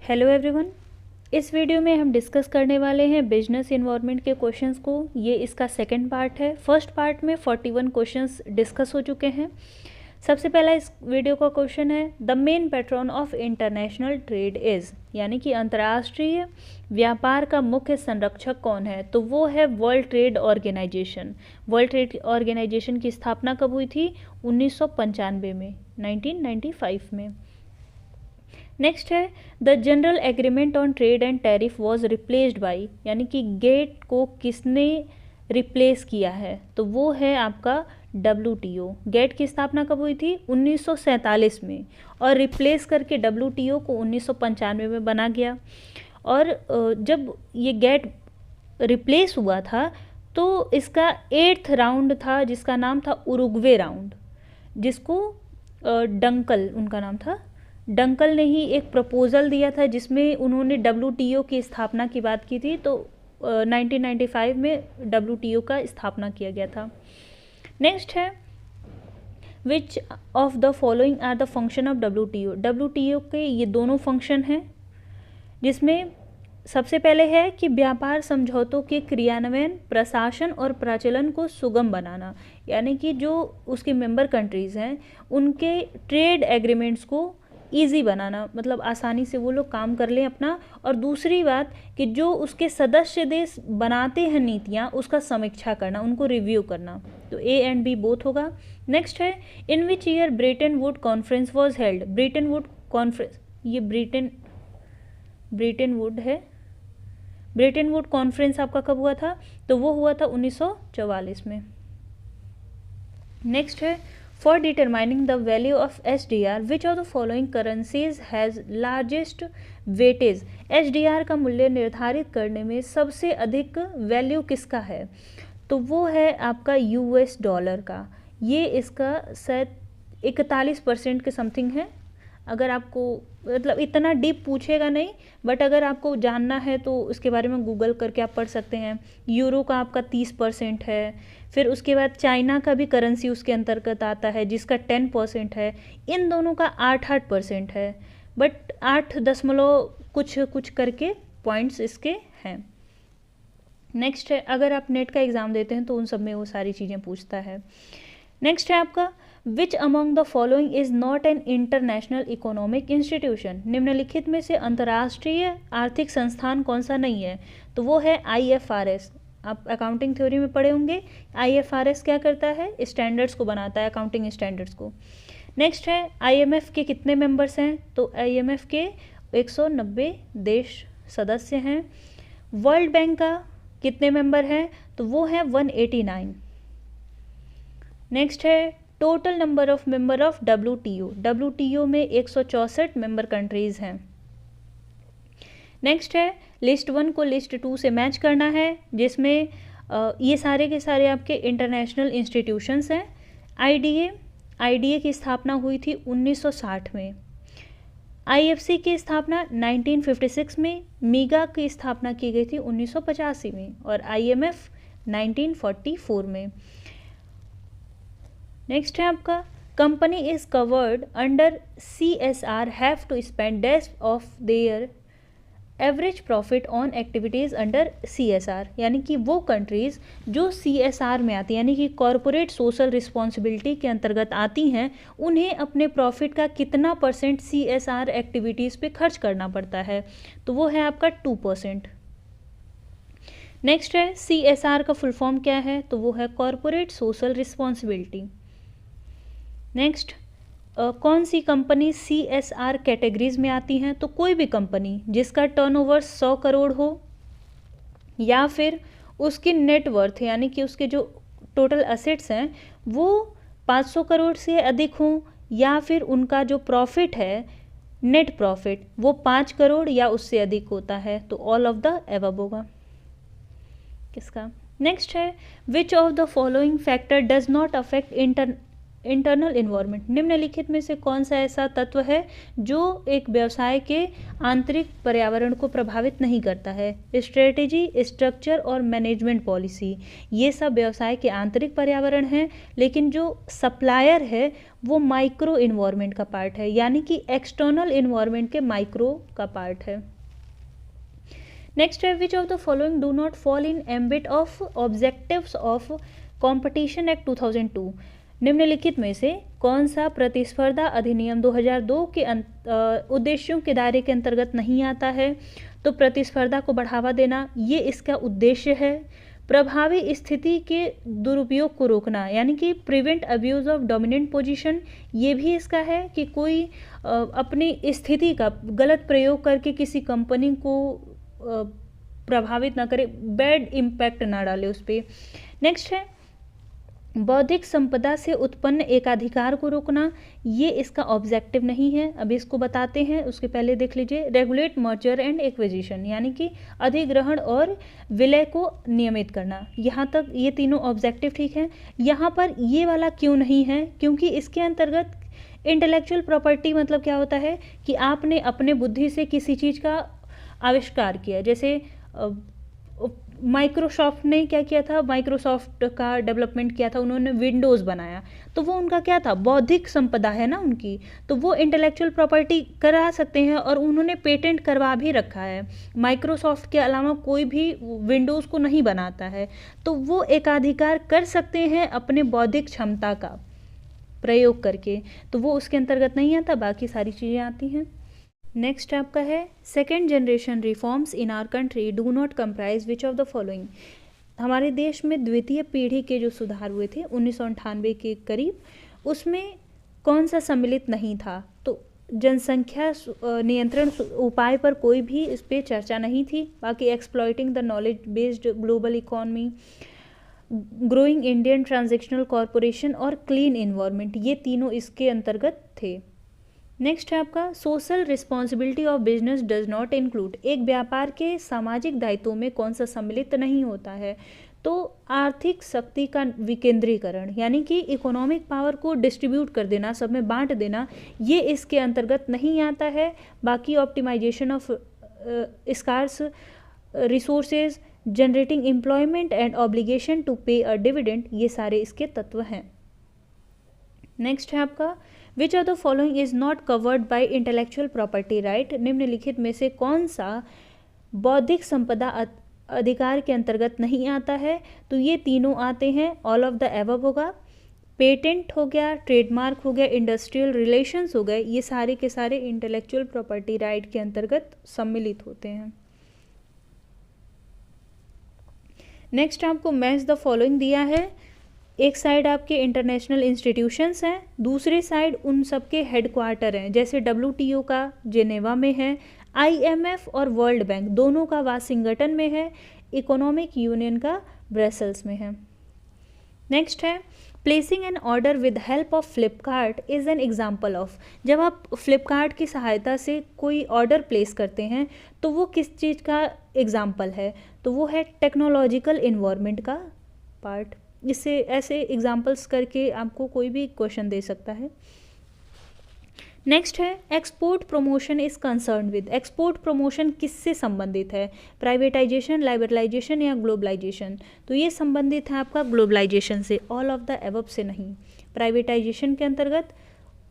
Hello everyone. इस video में हम डिस्कस करने वाले हैं बिजनेस इन्वायरमेंट के क्वेश्चंस को। ये इसका सेकंड पार्ट है। फर्स्ट पार्ट में 41 क्वेश्चंस डिस्कस हो चुके हैं। सबसे पहला इस वीडियो का क्वेश्चन है, the main pattern of international trade is, यानी कि अंतर्राष्ट्रीय व्यापार का मुख्य संरक्षक कौन है? तो वो है world trade organisation. World trade organisation की स्थापना कब हुई थी? 1995 में, 1995 में। नेक्स्ट है, the general agreement on trade and tariff was replaced by, यानी कि गेट को किसने रिप्लेस किया है? तो वो है आपका WTO। गेट की स्थापना कब हुई थी? 1947 में, और रिप्लेस करके WTO को 1995 में बना गया। और जब ये गेट रिप्लेस हुआ था तो इसका 8th राउंड था जिसका नाम था उरुग्वे राउंड, जिसको डंकल, उनका नाम था डंकल ने ही एक प्रपोज़ल दिया था जिसमें उन्होंने WTO की स्थापना की बात की थी। तो 1995 में WTO का स्थापना किया गया था। नेक्स्ट है, which of the following are the function of WTO? WTO के ये दोनों फंक्शन हैं, जिसमें सबसे पहले है कि व्यापार समझौतों के क्रियान्वयन, प्रशासन और प्रचलन को सुगम बनाना, यानी कि जो उसके मेंबर कंट्रीज़ हैं उनके ट्रेड एग्रीमेंट्स को ईजी बनाना, मतलब आसानी से वो लोग काम कर लें अपना। और दूसरी बात कि जो उसके सदस्य देश बनाते हैं नीतियाँ, उसका समीक्षा करना, उनको रिव्यू करना। तो A एंड B बोथ होगा। नेक्स्ट है, in which year Bretton Wood conference was held? Bretton Wood conference, ये ब्रेटन वुड है। ब्रेटन वुड कॉन्फ्रेंस आपका कब हुआ था? तो वो हुआ था 1944 में। नेक्स्ट है, for determining the value of SDR which of the following currencies has largest weightage? SDR का मूल्य निर्धारित करने में सबसे अधिक वैल्यू किसका है? तो वो है आपका US डॉलर का। ये इसका शायद 41% के समथिंग है। अगर आपको मतलब इतना डीप पूछेगा नहीं, बट अगर आपको जानना है तो उसके बारे में गूगल करके आप पढ़ सकते हैं। यूरो का आपका 30% है। फिर उसके बाद चाइना का भी करेंसी उसके अंतर्गत आता है जिसका 10% है। इन दोनों का 8% है, बट 8 दशमलव कुछ करके पॉइंट्स इसके हैं। नेक्स्ट है, अगर आप नेट का एग्ज़ाम देते हैं तो उन सब में वो सारी चीज़ें पूछता है। नेक्स्ट है आपका, which among the following is not an international economic institution? निम्नलिखित में से अंतर्राष्ट्रीय आर्थिक संस्थान कौन सा नहीं है? तो वो है IFRS। आप अकाउंटिंग थ्योरी में पढ़े होंगे। IFRS क्या करता है? स्टैंडर्ड्स को बनाता है, अकाउंटिंग स्टैंडर्ड्स को। नेक्स्ट है, IMF के कितने मेंबर्स हैं? तो IMF के 190 देश सदस्य हैं। वर्ल्ड बैंक का कितने मेंबर हैं? तो वो हैं 189। नेक्स्ट है, total number of member of WTO में 164 मेंबर कंट्रीज़ हैं। नेक्स्ट है, लिस्ट 1 को लिस्ट 2 से मैच करना है, जिसमें ये सारे के सारे आपके इंटरनेशनल इंस्टीट्यूशंस हैं। IDA की स्थापना हुई थी 1960 में। IFC की स्थापना 1956 में। मीगा की स्थापना की गई थी 1985 में, और IMF 1944 में। नेक्स्ट है आपका, company is covered under CSR have to spend dash of their average profit on activities under CSR, यानी कि वो कंट्रीज़ जो CSR में आती हैं, यानी कि कॉरपोरेट सोशल रिस्पॉन्सिबिलिटी के अंतर्गत आती हैं, उन्हें अपने प्रॉफिट का कितना % CSR एक्टिविटीज़ पे खर्च करना पड़ता है? तो वो है आपका 2%। नेक्स्ट है, CSR का फुल फॉर्म क्या है? तो वो है कॉरपोरेट सोशल रिस्पॉन्सिबिलिटी। नेक्स्ट, कौन सी कंपनी CSR कैटेगरीज में आती हैं? तो कोई भी कंपनी जिसका टर्नओवर 100 करोड़ हो, या फिर उसकी नेटवर्थ यानी कि उसके जो टोटल एसेट्स हैं वो 500 करोड़ से अधिक हों, या फिर उनका जो प्रॉफिट है, नेट प्रॉफिट, वो 5 करोड़ या उससे अधिक होता है। तो ऑल ऑफ द एबव होगा किसका। नेक्स्ट है, which of the following factor does not affect internal environment, निम्नलिखित में से कौन सा ऐसा तत्व है जो एक व्यवसाय के आंतरिक पर्यावरण को प्रभावित नहीं करता है? स्ट्रेटेजी, स्ट्रक्चर और मैनेजमेंट पॉलिसी, ये सब व्यवसाय के आंतरिक पर्यावरण हैं, लेकिन जो सप्लायर है वो माइक्रो इन्वायरमेंट का पार्ट है, यानी कि एक्सटर्नल इन्वायरमेंट के माइक्रो का पार्ट है। नेक्स्ट है, which of the following do not fall in ambit of objectives of competition act 2002, निम्नलिखित में से कौन सा प्रतिस्पर्धा अधिनियम 2002 के उद्देश्यों के दायरे के अंतर्गत नहीं आता है? तो प्रतिस्पर्धा को बढ़ावा देना ये इसका उद्देश्य है। प्रभावी स्थिति के दुरुपयोग को रोकना, यानी कि prevent abuse of dominant position, ये भी इसका है कि कोई अपनी स्थिति का गलत प्रयोग करके किसी कंपनी को प्रभावित ना करे, बैड इम्पैक्ट ना डाले उस पर। नेक्स्ट है, बौद्धिक संपदा से उत्पन्न एकाधिकार को रोकना, ये इसका ऑब्जेक्टिव नहीं है। अभी इसको बताते हैं, उसके पहले देख लीजिए, रेगुलेट मर्जर एंड एक्विजिशन, यानी कि अधिग्रहण और विलय को नियमित करना। यहाँ तक ये तीनों ऑब्जेक्टिव ठीक हैं। यहाँ पर ये वाला क्यों नहीं है? क्योंकि इसके अंतर्गत इंटेलेक्चुअल प्रॉपर्टी मतलब क्या होता है कि आपने अपने बुद्धि से किसी चीज़ का आविष्कार किया। जैसे माइक्रोसॉफ्ट ने क्या किया था, माइक्रोसॉफ्ट का डेवलपमेंट किया था, उन्होंने विंडोज़ बनाया, तो वो उनका क्या था, बौद्धिक संपदा है ना उनकी, तो वो इंटेलेक्चुअल प्रॉपर्टी करा सकते हैं और उन्होंने पेटेंट करवा भी रखा है। माइक्रोसॉफ्ट के अलावा कोई भी विंडोज़ को नहीं बनाता है, तो वो एकाधिकार कर सकते हैं अपने बौद्धिक क्षमता का प्रयोग करके, तो वो उसके अंतर्गत नहीं आता, बाकी सारी चीज़ें आती हैं। नेक्स्ट आपका है, second generation reforms in our country do not comprise which of the following, हमारे देश में द्वितीय पीढ़ी के जो सुधार हुए थे 1998 के करीब, उसमें कौन सा सम्मिलित नहीं था? तो जनसंख्या नियंत्रण उपाय पर कोई भी इस पर चर्चा नहीं थी। बाकी exploiting the knowledge based global economy, growing Indian transactional corporation और क्लीन इन्वायरमेंट, ये तीनों इसके अंतर्गत थे। नेक्स्ट है आपका, social responsibility of business does not include, एक व्यापार के सामाजिक दायित्वों में कौन सा सम्मिलित नहीं होता है? तो आर्थिक शक्ति का विकेंद्रीकरण, यानी कि इकोनॉमिक पावर को डिस्ट्रीब्यूट कर देना, सब में बांट देना, ये इसके अंतर्गत नहीं आता है। बाकी optimisation of scarce resources, generating employment and obligation to pay a dividend, ये सारे इसके तत्व हैं। नेक्स्ट है आपका, विच of the following is not covered by intellectual property right, निम्नलिखित में से कौन सा बौद्धिक संपदा अधिकार के अंतर्गत नहीं आता है? तो ये तीनों आते हैं, ऑल ऑफ द एबव होगा, पेटेंट हो गया, ट्रेडमार्क हो गया, इंडस्ट्रियल रिलेशंस हो गए, ये सारे के सारे इंटेलेक्चुअल प्रॉपर्टी राइट के अंतर्गत सम्मिलित होते हैं। नेक्स्ट आपको मैच द फॉलोइंग दिया है, एक साइड आपके इंटरनेशनल इंस्टीट्यूशंस हैं, दूसरी साइड उन सब के हेडक्वार्टर हैं, जैसे WTO का जेनेवा में है, IMF और वर्ल्ड बैंक दोनों का वाशिंगटन में है, इकोनॉमिक यूनियन का ब्रसेल्स में है। नेक्स्ट है, placing an order with help of Flipkart is an example of, जब आप फ्लिपकार्ट की सहायता से कोई ऑर्डर प्लेस करते हैं तो वो किस चीज़ का एग्जाम्पल है? तो वो है टेक्नोलॉजिकल इन्वायरमेंट का पार्ट। इससे ऐसे एग्जाम्पल्स करके आपको कोई भी क्वेश्चन दे सकता है। नेक्स्ट है, export promotion is concern with, export promotion किससे संबंधित है? प्राइवेटाइजेशन, लिबरलाइजेशन या ग्लोबलाइजेशन? तो ये संबंधित है आपका ग्लोबलाइजेशन से, ऑल ऑफ द एबव से नहीं। प्राइवेटाइजेशन के अंतर्गत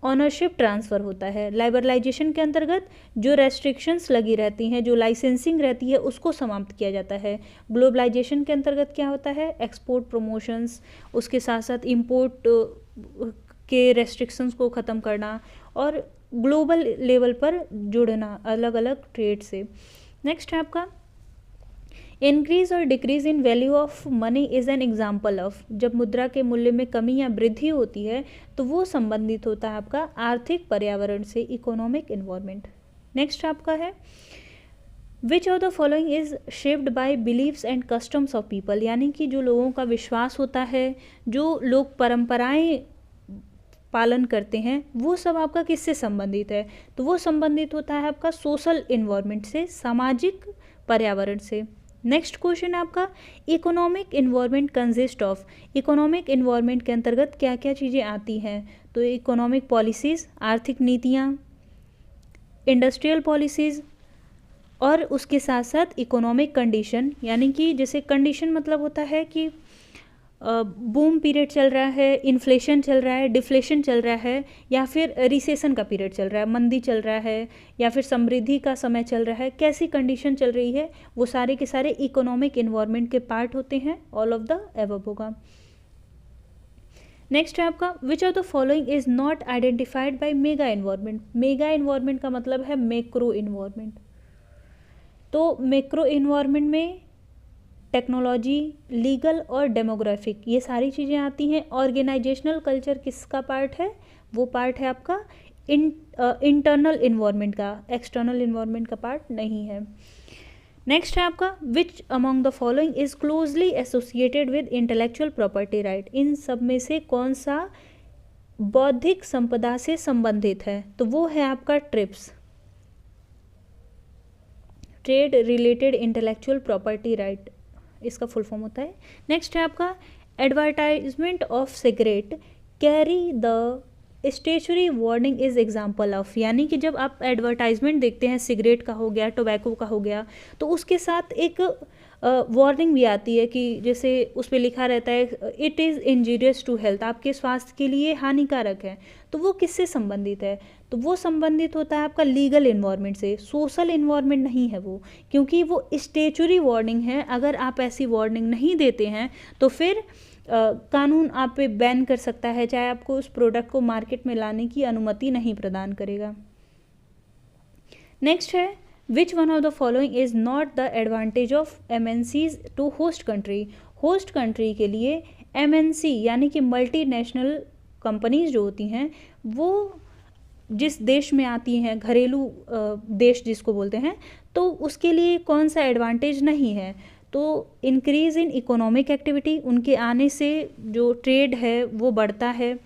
ऑनरशिप ट्रांसफ़र होता है, लिबरलाइजेशन के अंतर्गत जो रेस्ट्रिक्शंस लगी रहती हैं, जो लाइसेंसिंग रहती है, उसको समाप्त किया जाता है। ग्लोबलाइजेशन के अंतर्गत क्या होता है? एक्सपोर्ट प्रमोशंस, उसके साथ साथ इंपोर्ट के रेस्ट्रिक्शंस को ख़त्म करना और ग्लोबल लेवल पर जुड़ना अलग अलग ट्रेड से। नेक्स्ट है आपका, इंक्रीज और decrease in value of money is an example of, जब मुद्रा के मूल्य में कमी या वृद्धि होती है तो वो संबंधित होता है आपका आर्थिक पर्यावरण से, इकोनॉमिक इन्वायरमेंट। नेक्स्ट आपका है, which of the following is shaped by beliefs and customs of people, यानी कि जो लोगों का विश्वास होता है, जो लोग परंपराएं पालन करते हैं, वो सब आपका किससे संबंधित है? तो वो संबंधित होता है आपका सोशल इन्वायरमेंट से, सामाजिक पर्यावरण से। नेक्स्ट क्वेश्चन है आपका economic environment consist of. Economic environment के अंतर्गत क्या क्या चीज़ें आती हैं? तो इकोनॉमिक पॉलिसीज़, आर्थिक नीतियाँ, इंडस्ट्रियल पॉलिसीज़, और उसके साथ साथ इकोनॉमिक कंडीशन, यानी कि जैसे कंडीशन मतलब होता है कि बूम पीरियड चल रहा है, इन्फ्लेशन चल रहा है, डिफ्लेशन चल रहा है, या फिर रिसेशन का पीरियड चल रहा है, मंदी चल रहा है, या फिर समृद्धि का समय चल रहा है, कैसी कंडीशन चल रही है, वो सारे के सारे इकोनॉमिक इन्वायरमेंट के पार्ट होते हैं। ऑल ऑफ द एबव होगा। नेक्स्ट है आपका विच of the following is not identified by mega environment. Mega environment का मतलब है मैक्रो इन्वायरमेंट। तो मैक्रो इन्वायरमेंट में टेक्नोलॉजी, लीगल और डेमोग्राफिक, ये सारी चीज़ें आती हैं। ऑर्गेनाइजेशनल कल्चर किसका पार्ट है? वो पार्ट है आपका इंटरनल इन्वायरमेंट का, एक्सटर्नल इन्वायरमेंट का पार्ट नहीं है। नेक्स्ट है आपका which among the following is closely associated with intellectual property right. इन सब में से कौन सा बौद्धिक संपदा से संबंधित है? तो वो है आपका trips, trade related intellectual property right, इसका फुल फॉर्म होता है। नेक्स्ट है आपका advertisement of cigarette carry the statutory warning is example of. यानी कि जब आप एडवर्टाइजमेंट देखते हैं सिगरेट का हो गया, टोबैको का हो गया, तो उसके साथ एक वार्निंग भी आती है कि जैसे उस पर लिखा रहता है it is injurious to health, आपके स्वास्थ्य के लिए हानिकारक है। तो वो किससे संबंधित है? तो वो संबंधित होता है आपका लीगल इन्वायरमेंट से, सोशल इन्वायरमेंट नहीं है वो, क्योंकि वो स्टेचुरी वार्निंग है। अगर आप ऐसी वार्निंग नहीं देते हैं तो फिर कानून आप पे बैन कर सकता है, चाहे आपको उस प्रोडक्ट को मार्केट में लाने की अनुमति नहीं प्रदान करेगा। नेक्स्ट है which one of the following is not the advantage of MNCs to host country. Host country के लिए MNC यानी कि मल्टीनेशनल कंपनीज जो होती हैं वो जिस देश में आती हैं, घरेलू देश जिसको बोलते हैं, तो उसके लिए कौन सा एडवांटेज नहीं है? तो इंक्रीज़ इन इकोनॉमिक एक्टिविटी, उनके आने से जो ट्रेड है वो बढ़ता है।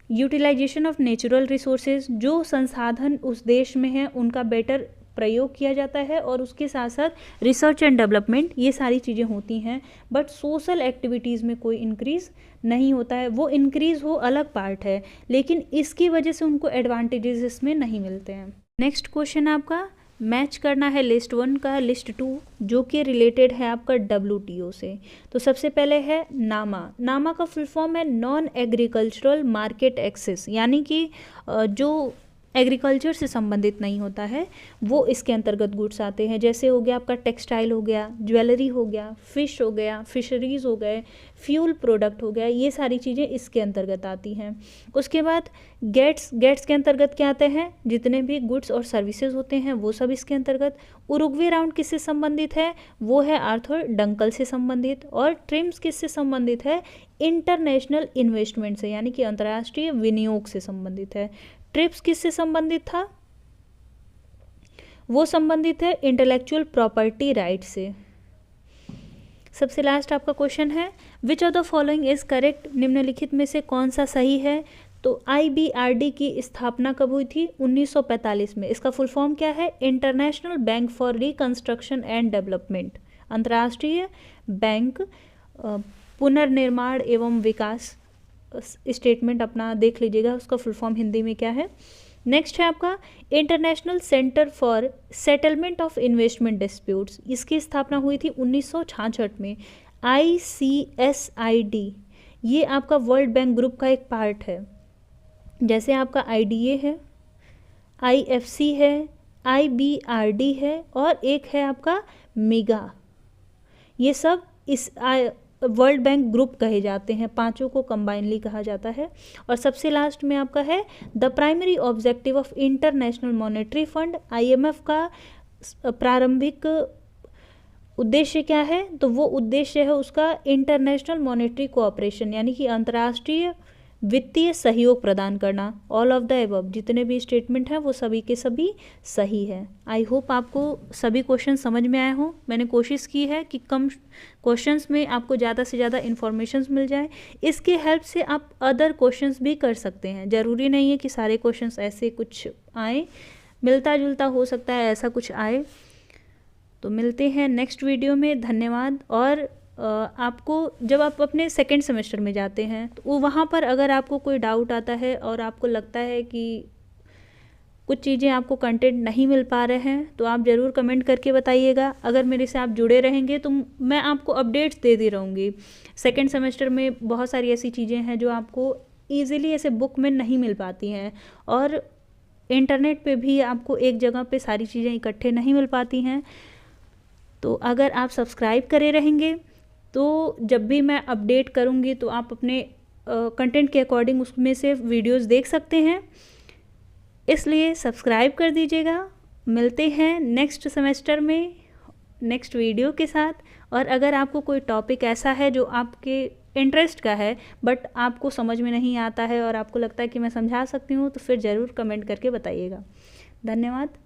यूटिलाइजेशन ऑफ नेचुरल रिसोर्सेज, जो संसाधन उस देश में हैं उनका बेटर प्रयोग किया जाता है, और उसके साथ साथ रिसर्च एंड डेवलपमेंट, ये सारी चीज़ें होती हैं। बट सोशल एक्टिविटीज़ में कोई इंक्रीज़ नहीं होता है। वो इंक्रीज़ हो अलग पार्ट है, लेकिन इसकी वजह से उनको एडवांटेजेस इसमें नहीं मिलते हैं। नेक्स्ट क्वेश्चन आपका मैच करना है लिस्ट 1 का लिस्ट 2, जो कि रिलेटेड है आपका WTO से। तो सबसे पहले है नामा। नामा का फुल फॉर्म है नॉन एग्रीकल्चरल मार्केट एक्सेस, यानी कि जो एग्रीकल्चर से संबंधित नहीं होता है वो इसके अंतर्गत गुड्स आते हैं। जैसे हो गया आपका टेक्सटाइल हो गया, ज्वेलरी हो गया, फिश हो गया, फिशरीज़ हो गए, फ्यूल प्रोडक्ट हो गया, ये सारी चीज़ें इसके अंतर्गत आती हैं। उसके बाद गेट्स के अंतर्गत क्या आते हैं? जितने भी गुड्स और सर्विसेज होते हैं वो सब इसके अंतर्गत। उरुग्वे राउंड किससे संबंधित है? वो है आर्थर डंकल से संबंधित। और ट्रिम्स किससे संबंधित है? इंटरनेशनल इन्वेस्टमेंट से, यानी कि अंतर्राष्ट्रीय विनियोग से संबंधित है। ट्रिप्स किससे संबंधित था? वो संबंधित है इंटेलेक्चुअल प्रॉपर्टी राइट से। सबसे लास्ट आपका क्वेश्चन है which of the following is correct. निम्नलिखित में से कौन सा सही है? तो IBRD की स्थापना कब हुई थी? 1945 में। इसका फुल फॉर्म क्या है? International bank for reconstruction and development, अंतर्राष्ट्रीय बैंक पुनर्निर्माण एवं विकास। स्टेटमेंट अपना देख लीजिएगा, उसका फुल फॉर्म हिंदी में क्या है। नेक्स्ट है आपका international centre for settlement of investment disputes. इसकी स्थापना हुई थी 1966 में। ICSID ये आपका वर्ल्ड बैंक ग्रुप का एक पार्ट है। जैसे आपका IDA है, IFC है, IBRD है और एक है आपका मेगा। ये सब इस वर्ल्ड बैंक ग्रुप कहे जाते हैं, पांचों को कंबाइनली कहा जाता है। और सबसे लास्ट में आपका है the primary objective of international monetary fund. IMF का प्रारंभिक उद्देश्य क्या है? तो वो उद्देश्य है उसका इंटरनेशनल मॉनेटरी कोऑपरेशन, यानी कि अंतर्राष्ट्रीय वित्तीय सहयोग प्रदान करना। ऑल ऑफ द एबव, जितने भी स्टेटमेंट हैं वो सभी के सभी सही है। आई होप आपको सभी क्वेश्चन समझ में आए हों। मैंने कोशिश की है कि कम क्वेश्चंस में आपको ज़्यादा से ज़्यादा इन्फॉर्मेशंस मिल जाए। इसके हेल्प से आप अदर क्वेश्चंस भी कर सकते हैं। ज़रूरी नहीं है कि सारे क्वेश्चंस ऐसे कुछ आए, मिलता जुलता हो सकता है ऐसा कुछ आए। तो मिलते हैं नेक्स्ट वीडियो में, धन्यवाद। और आपको जब आप अपने सेकेंड सेमेस्टर में जाते हैं तो वो वहाँ पर अगर आपको कोई डाउट आता है और आपको लगता है कि कुछ चीज़ें आपको कंटेंट नहीं मिल पा रहे हैं तो आप ज़रूर कमेंट करके बताइएगा। अगर मेरे से आप जुड़े रहेंगे तो मैं आपको अपडेट्स देती रहूँगी। सेकेंड सेमेस्टर में बहुत सारी ऐसी चीज़ें हैं जो आपको ईज़िली ऐसे बुक में नहीं मिल पाती हैं, और इंटरनेट पे भी आपको एक जगह पे सारी चीज़ें इकट्ठे नहीं मिल पाती हैं। तो अगर आप सब्सक्राइब करे रहेंगे तो जब भी मैं अपडेट करूँगी तो आप अपने कंटेंट के अकॉर्डिंग उसमें से वीडियोस देख सकते हैं, इसलिए सब्सक्राइब कर दीजिएगा। मिलते हैं नेक्स्ट सेमेस्टर में नेक्स्ट वीडियो के साथ। और अगर आपको कोई टॉपिक ऐसा है जो आपके इंटरेस्ट का है बट आपको समझ में नहीं आता है और आपको लगता है कि मैं समझा सकती हूँ, तो फिर ज़रूर कमेंट करके बताइएगा। धन्यवाद।